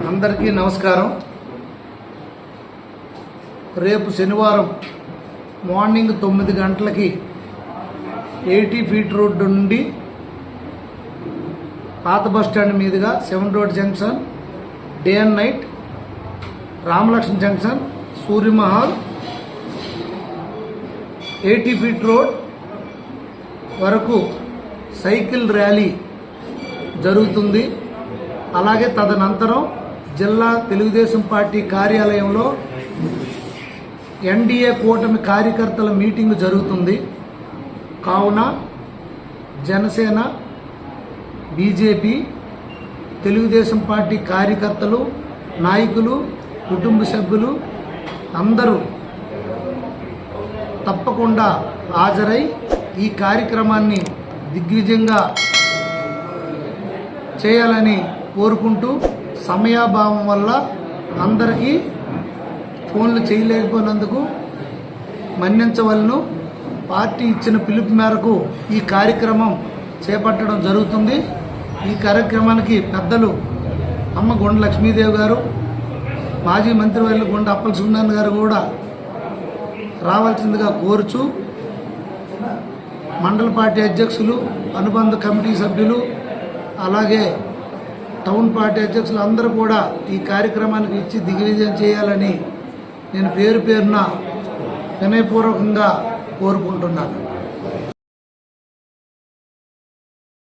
అందరికీ నమస్కారం. రేపు శనివారం మార్నింగ్ 9 గంటలకి 80 ఫీట్ రోడ్డు నుండి పాత బస్టాండ్ మీదుగా 7 road junction, day and night, Ramalakshmana junction, Suryamahal, 80 feet road వరకు సైకిల్ ర్యాలీ జరుగుతుంది. అలాగే తదనంతరం జిల్లా తెలుగుదేశం పార్టీ కార్యాలయంలో ఎన్డీఏ కూటమి కార్యకర్తల మీటింగ్ జరుగుతుంది. కావున జనసేన, బీజేపీ, తెలుగుదేశం పార్టీ కార్యకర్తలు, నాయకులు, కుటుంబ సభ్యులు అందరూ తప్పకుండా హాజరై ఈ కార్యక్రమాన్ని దిగ్విజయంగా చేయాలని కోరుకుంటూ, సమయాభావం వల్ల అందరికీ ఫోన్లు చేయలేకపోయినందుకు మన్నించవలను. పార్టీ ఇచ్చిన పిలుపు మేరకు ఈ కార్యక్రమం చేపట్టడం జరుగుతుంది. ఈ కార్యక్రమానికి పెద్దలు అమ్మ గుండ లక్ష్మీదేవి గారు, మాజీ మంత్రివర్యులు గుండ అప్పల సుబ్రహ్మణ్యం గారు కూడా రావాల్సిందిగా కోరుచు, మండల పార్టీ అధ్యక్షులు, అనుబంధ కమిటీ సభ్యులు, అలాగే టౌన్ పార్టీ అధ్యక్షులు అందరూ కూడా ఈ కార్యక్రమానికి ఇచ్చి దిగ్విజయం చేయాలని నేను పేరు పేరున వినయపూర్వకంగా కోరుకుంటున్నాను.